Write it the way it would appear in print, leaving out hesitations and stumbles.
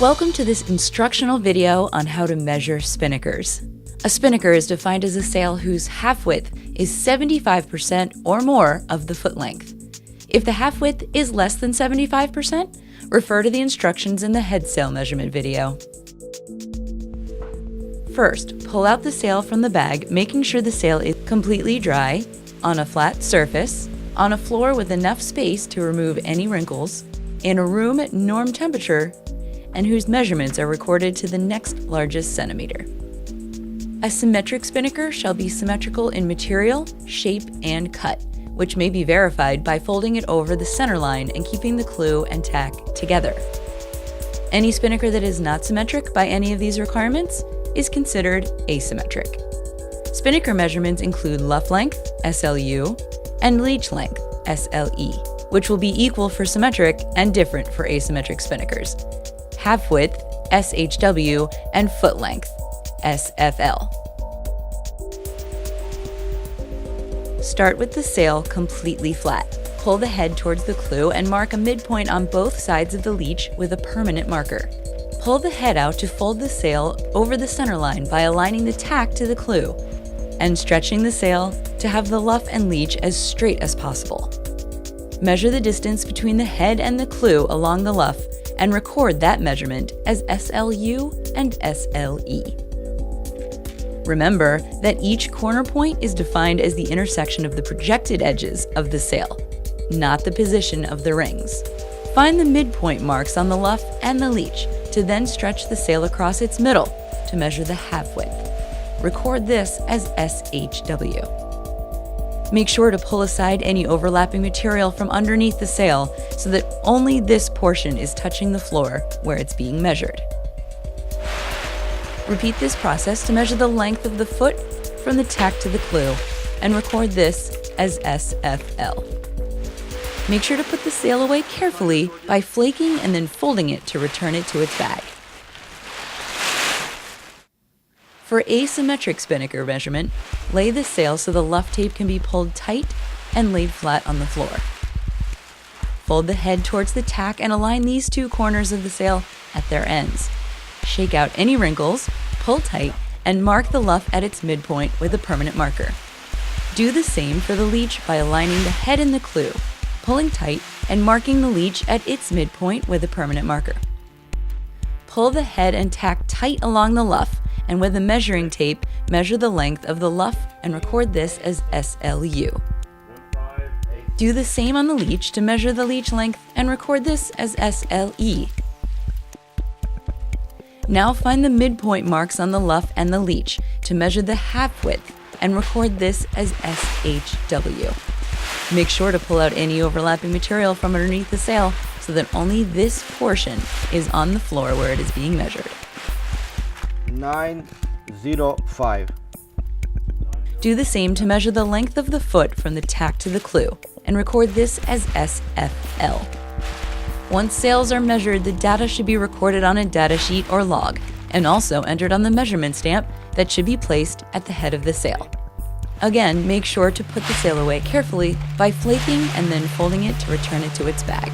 Welcome to this instructional video on how to measure spinnakers. A spinnaker is defined as a sail whose half width is 75% or more of the foot length. If the half width is less than 75%, refer to the instructions in the head sail measurement video. First, pull out the sail from the bag, making sure the sail is completely dry, on a flat surface, on a floor with enough space to remove any wrinkles, in a room at norm temperature, and whose measurements are recorded to the next largest centimeter. A symmetric spinnaker shall be symmetrical in material, shape, and cut, which may be verified by folding it over the center line and keeping the clew and tack together. Any spinnaker that is not symmetric by any of these requirements is considered asymmetric. Spinnaker measurements include luff length, SLU, and leech length, SLE, which will be equal for symmetric and different for asymmetric spinnakers. Half width, SHW, and foot length, SFL. Start with the sail completely flat. Pull the head towards the clew and mark a midpoint on both sides of the leech with a permanent marker. Pull the head out to fold the sail over the center line by aligning the tack to the clew and stretching the sail to have the luff and leech as straight as possible. Measure the distance between the head and the clew along the luff and record that measurement as SLU and SLE. Remember that each corner point is defined as the intersection of the projected edges of the sail, not the position of the rings. Find the midpoint marks on the luff and the leech to then stretch the sail across its middle to measure the half width. Record this as SHW. Make sure to pull aside any overlapping material from underneath the sail so that only this portion is touching the floor where it's being measured. Repeat this process to measure the length of the foot from the tack to the clew and record this as SFL. Make sure to put the sail away carefully by flaking and then folding it to return it to its bag. For asymmetric spinnaker measurement, lay the sail so the luff tape can be pulled tight and laid flat on the floor. Fold the head towards the tack and align these two corners of the sail at their ends. Shake out any wrinkles, pull tight, and mark the luff at its midpoint with a permanent marker. Do the same for the leech by aligning the head and the clew, pulling tight, and marking the leech at its midpoint with a permanent marker. Pull the head and tack tight along the luff, and with a measuring tape, measure the length of the luff and record this as SLU. Do the same on the leech to measure the leech length and record this as SLE. Now find the midpoint marks on the luff and the leech to measure the half width and record this as SHW. Make sure to pull out any overlapping material from underneath the sail so that only this portion is on the floor where it is being measured. 905. Do the same to measure the length of the foot from the tack to the clew and record this as SFL. Once sails are measured, the data should be recorded on a data sheet or log and also entered on the measurement stamp that should be placed at the head of the sail. Again, make sure to put the sail away carefully by flaking and then folding it to return it to its bag.